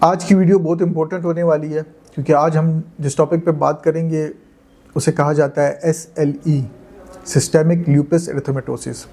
आज की वीडियो बहुत इंपॉर्टेंट होने वाली है क्योंकि आज हम जिस टॉपिक पे बात करेंगे उसे कहा जाता है SLE, सिस्टेमिक ल्यूपस एरिथेमेटोसिस।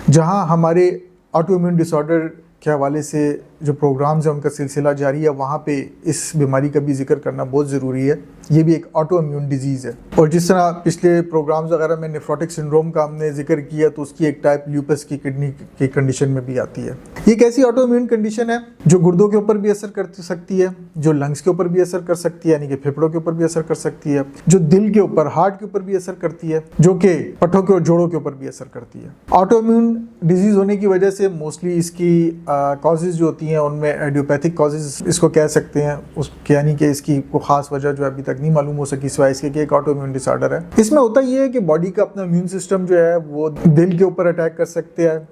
जहां हमारे ऑटोइम्यून डिसऑर्डर के हवाले से जो प्रोग्राम्स हैं उनका सिलसिला जारी है, वहाँ पे इस बीमारी का भी जिक्र करना बहुत ज़रूरी है। ये भी एक ऑटोइम्यून डिजीज़ है और जिस तरह पिछले प्रोग्राम्स वगैरह में नेफ्रोटिक सिंड्रोम का हमने जिक्र किया तो उसकी एक टाइप ल्यूपस की किडनी की कंडीशन में भी आती है। ये एक ऐसी ऑटोइम्यून कंडीशन है जो गुर्दों के ऊपर भी असर कर सकती है, जो लंग्स के ऊपर भी असर कर सकती है, यानी कि फेफड़ों के ऊपर भी असर कर सकती है, जो दिल के ऊपर, हार्ट के ऊपर भी असर करती है, जो कि पट्टों के और जोड़ों के ऊपर भी असर करती है। ऑटोइम्यून डिजीज़ होने की वजह से मोस्टली इसकी कॉजेज़ जो होती हैं उनमें एडियोपैथिक कॉजेज़ इसको कह सकते हैं, उसके यानी कि इसकी कोई ख़ास वजह जो अभी तक नहीं मालूम हो सकी सिवाय इसके कि एक ऑटोइम्यून डिसऑर्डर है। इसमें होता ये है कि बॉडी का अपना इम्यून सिस्टम जो है वो दिल के ऊपर अटैक कर सकते हैं,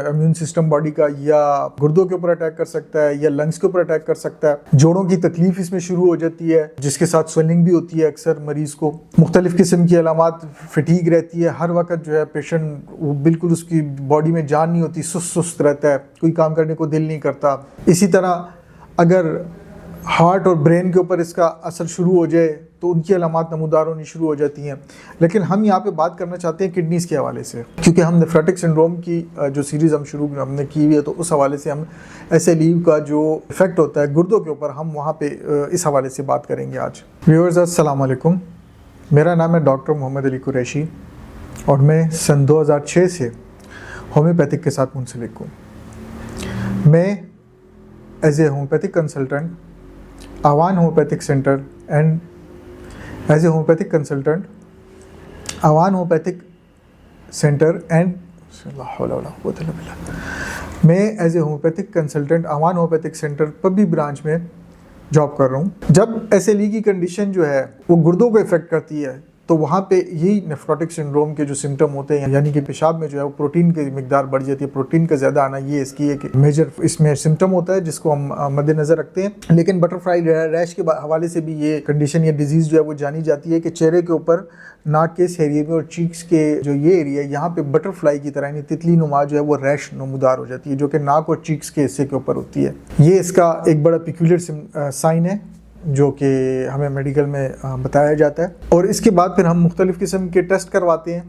इम्यून सिस्टम बॉडी का, या गुर्दों के ऊपर अटैक कर सकता है, या लंग्स के ऊपर अटैक कर सकता है। जोड़ों की तकलीफ इसमें शुरू हो जाती है जिसके साथ स्वेलिंग भी होती है। अक्सर मरीज को मुख्तलिफ किस्म की अलामात, फटीग रहती है, हर वक्त जो है पेशेंट वो बिल्कुल उसकी बॉडी में जान नहीं होती, सुस्त रहता है, कोई काम करने को दिल नहीं करता। इसी तरह अगर हार्ट और ब्रेन के ऊपर इसका असर शुरू हो जाए तो उनकी अलामात नमूदार होनी शुरू हो जाती हैं। लेकिन हम यहाँ पे बात करना चाहते हैं किडनीज़ के हवाले से, क्योंकि हम नेफ्रोटिक सिंड्रोम की जो सीरीज़ हमने की हुई है तो उस हवाले से हम SLE का जो इफ़ेक्ट होता है गुर्दों के ऊपर, हम वहाँ पे इस हवाले से बात करेंगे आज। व्यूअर्स अस्सलाम वालेकुम, मेरा नाम है डॉक्टर मोहम्मद अली कुरैशी और मैं सन 2006 से होम्योपैथिक के साथ मुंसलिक हूँ। मैं as a homeopathic consultant Awan homeopathic centre and as a homeopathic consultant Awan homeopathic centre and मैं as a homeopathic consultant Awan homeopathic centre Pabbi branch में जॉब कर रहा हूँ। जब SLE की कंडीशन जो है वो गुर्दों को इफेक्ट करती है तो वहाँ पे यही नेफ्रोटिक सिंड्रोम के जो सिम्टम होते हैं, यानी कि पेशाब में जो है वो प्रोटीन की मिकदार बढ़ जाती है, प्रोटीन का ज़्यादा आना, ये इसकी एक मेजर इसमें सिम्टम होता है जिसको हम मद्देनज़र रखते हैं। लेकिन बटरफ्लाई रैश के हवाले से भी ये कंडीशन या डिजीज़ जो है वो जानी जाती है कि चेहरे के ऊपर, नाक के इस एरिया में और चीक्स के जो ये एरिया, यहाँ पे बटरफ्लाई की तरह यानी तितली नुमा जो है वो रैश नमूदार हो जाती है, जो कि नाक और चीक्स के हिस्से के ऊपर होती है। ये इसका एक बड़ा पिक्यूलियर साइन है जो कि हमें मेडिकल में बताया जाता है। और इसके बाद फिर हम मुख्तलिफ़ किस्म के टेस्ट करवाते हैं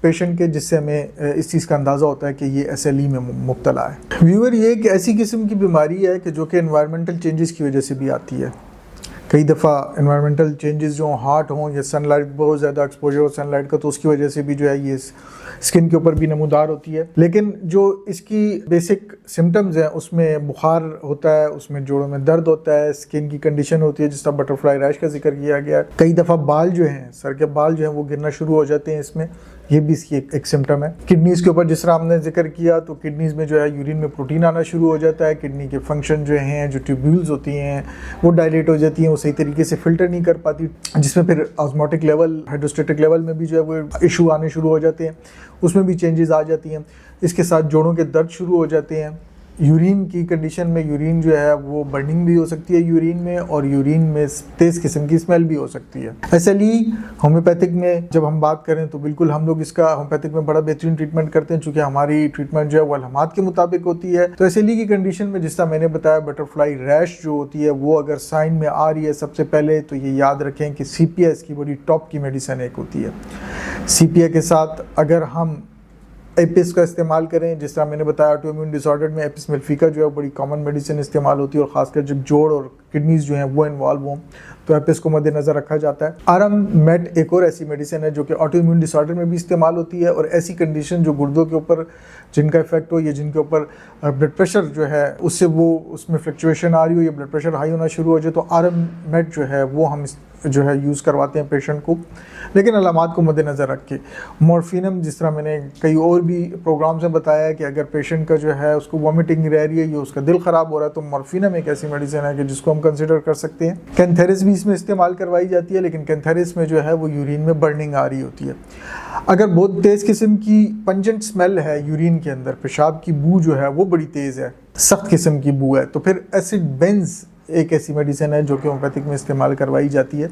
पेशेंट के, जिससे हमें इस चीज़ का अंदाज़ा होता है कि ये SLE में मुब्तला है। व्यूअर, ये एक ऐसी किस्म की बीमारी है कि जो कि एनवायरमेंटल चेंजेस की वजह से भी आती है। कई दफ़ा एनवायरमेंटल चेंजेस जो हार्ट हों या सनलाइट, बहुत ज़्यादा एक्सपोजर हो सनलाइट का, तो उसकी वजह से भी जो है ये स्किन के ऊपर भी नमूदार होती है। लेकिन जो इसकी बेसिक सिम्टम्स हैं उसमें बुखार होता है, उसमें जोड़ों में दर्द होता है, स्किन की कंडीशन होती है जिस तरह बटरफ्लाई रैश का जिक्र किया गया। कई दफ़ा बाल जो हैं, सर के बाल जो हैं वो गिरना शुरू हो जाते हैं, इसमें ये भी इसकी एक सिम्टम है। किडनीज़ के ऊपर जिस तरह हमने जिक्र किया तो किडनीज़ में जो है यूरिन में प्रोटीन आना शुरू हो जाता है, किडनी के फंक्शन जो हैं, जो ट्यूब्यूल्स होती हैं वो डायलेट हो जाती हैं, वो सही तरीके से फिल्टर नहीं कर पाती, जिसमें फिर ऑस्मोटिक लेवल, हाइड्रोस्टेटिक लेवल में भी जो है वो इशू आने शुरू हो जाते हैं, उसमें भी चेंजेस आ जाती हैं। इसके साथ जोड़ों के दर्द शुरू हो जाते हैं। यूरिन की कंडीशन में यूरिन जो है वो बर्निंग भी हो सकती है यूरिन में, और यूरिन में तेज़ किस्म की स्मेल भी हो सकती है। SLE होम्योपैथिक में जब हम बात करें तो बिल्कुल हम लोग इसका होम्योपैथिक में बड़ा बेहतरीन ट्रीटमेंट करते हैं, चूँकि हमारी ट्रीटमेंट जो है वो अलहमात के मुताबिक होती है। तो SLE की कंडीशन में जिस तरह मैंने बताया, बटरफ्लाई रैश जो होती है वो अगर साइन में आ रही है सबसे पहले तो ये याद रखें कि CPI की बड़ी टॉप की मेडिसिन एक होती है। CPI के साथ अगर हम एपिस का इस्तेमाल करें, जिस तरह मैंने बताया ऑटोइम्यून डिसऑर्डर में एपिस मेल्फिका जो है बड़ी कॉमन मेडिसिन इस्तेमाल होती है, और ख़ासकर जब जोड़ और किडनीज़ जो हैं वो इन्वॉल्व हों तो एपिस को मद्देनज़र रखा जाता है। आरएम मेट एक और ऐसी मेडिसिन है जो कि ऑटोइम्यून डिसऑर्डर में भी इस्तेमाल होती है, और ऐसी कंडीशन जो गुर्दों के ऊपर जिनका इफेक्ट हो या जिनके ऊपर ब्लड प्रेशर जो है उससे वो उसमें फ्लक्चुएशन आ रही हो या ब्लड प्रेशर हाई होना शुरू हो जाए तो आरएम मेट जो है वो हम जो है यूज़ करवाते हैं पेशेंट को, लेकिन अलामात को मद्देनज़र रख के। मॉर्फिनम, जिस तरह मैंने कई और भी प्रोग्राम्स में बताया है कि अगर पेशेंट का जो है उसको वॉमिटिंग रह रही है या उसका दिल ख़राब हो रहा है तो मॉर्फिनम एक ऐसी मेडिसिन है कि जिसको हम कंसिडर कर सकते हैं। कैंथेरिस भी इसमें इस्तेमाल करवाई जाती है, लेकिन कैंथेरिस में जो है वो यूरिन में बर्निंग आ रही होती है। अगर बहुत तेज़ किस्म की पंजेंट स्मेल है यूरिन के अंदर, पेशाब की बू जो है वो बड़ी तेज़ है, सख्त किस्म की बू है, तो फिर एसिड बेंज एक ऐसी मेडिसिन है जो कि होम्योपैथिक में इस्तेमाल करवाई जाती है,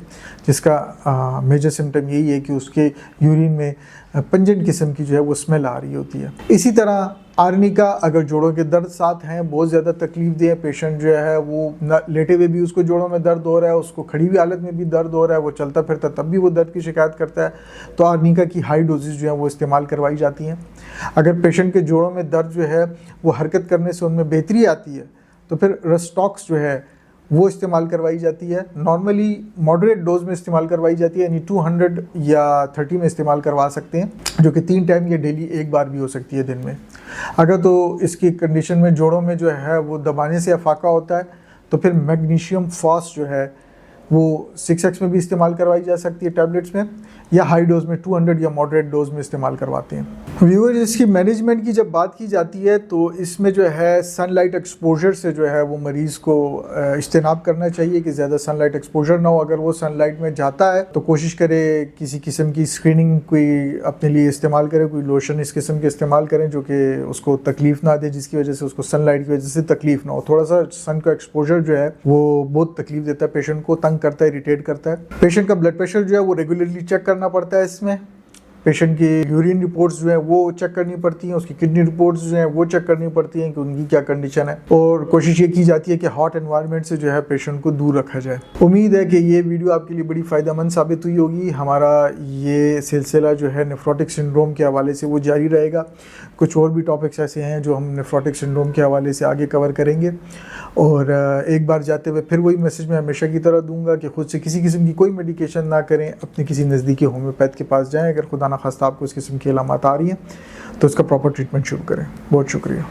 जिसका मेजर सिम्टम यही है कि उसके यूरिन में पंजेंट किस्म की जो है वो स्मेल आ रही होती है। इसी तरह आर्निका अगर जोड़ों के दर्द साथ हैं, बहुत ज़्यादा तकलीफ दे, पेशेंट जो है वो लेटे हुए भी उसको जोड़ों में दर्द हो रहा है, उसको खड़ी हुई हालत में भी दर्द हो रहा है, वो चलता फिरता तब भी वो दर्द की शिकायत करता है, तो आर्निका की हाई डोजेज जो है वो इस्तेमाल करवाई जाती हैं। अगर पेशेंट के जोड़ों में दर्द जो है वो हरकत करने से उनमें बेहतरी आती है तो फिर रस्टॉक्स जो है वो इस्तेमाल करवाई जाती है। नॉर्मली मॉडरेट डोज में इस्तेमाल करवाई जाती है, यानी 200 या 30 में इस्तेमाल करवा सकते हैं, जो कि 3 टाइम या डेली एक बार भी हो सकती है दिन में। अगर तो इसकी कंडीशन में जोड़ों में जो है वो दबाने से अफाका होता है तो फिर मैग्नीशियम फॉस जो है वो 6x में भी इस्तेमाल करवाई जा सकती है टैबलेट्स में, या हाई डोज में 200 या मॉडरेट डोज में इस्तेमाल करवाते हैं। व्यूअर्स, इसकी मैनेजमेंट की जब बात की जाती है तो इसमें जो है सनलाइट एक्सपोजर से जो है वो मरीज़ को इज्तनाब करना चाहिए कि ज़्यादा सनलाइट एक्सपोजर ना हो। अगर वो सनलाइट में जाता है तो कोशिश करे किसी किस्म की स्क्रीनिंग कोई अपने लिए इस्तेमाल करे, कोई लोशन इस किस्म के इस्तेमाल करें जो कि उसको तकलीफ़ ना दे, जिसकी वजह से उसको सनलाइट की वजह से तकलीफ़ ना हो। थोड़ा सा सन का एक्सपोजर जो है वो बहुत तकलीफ देता है, पेशेंट को तंग करता है, इरिटेट करता है। पेशेंट का ब्लड प्रेशर जो है वो रेगुलरली चेक करना पड़ता है इसमें। पेशेंट की यूरिन रिपोर्ट्स जो है वो चेक करनी पड़ती हैं, उसकी किडनी रिपोर्ट्स जो हैं वो चेक करनी पड़ती हैं कि उनकी क्या कंडीशन है, और कोशिश ये की जाती है कि हॉट एनवायरनमेंट से जो है पेशेंट को दूर रखा जाए। उम्मीद है कि ये वीडियो आपके लिए बड़ी फ़ायदेमंद साबित हुई होगी। हमारा ये सिलसिला जो है नेफ्रोटिक सिंड्रोम के हवाले से वो जारी रहेगा। कुछ और भी टॉपिक्स ऐसे हैं जो हम नेफ्रोटिक सिंड्रोम के हवाले से आगे कवर करेंगे। और एक बार जाते हुए फिर वही मैसेज मैं हमेशा की तरह दूंगा कि खुद से किसी किस्म की कोई मेडिकेशन ना करें, अपने किसी नज़दीकी होम्योपैथ के पास जाएं। अगर खुदा ना खास्ता आपको इस किस्म की अलामत आ रही हैं तो उसका प्रॉपर ट्रीटमेंट शुरू करें। बहुत शुक्रिया।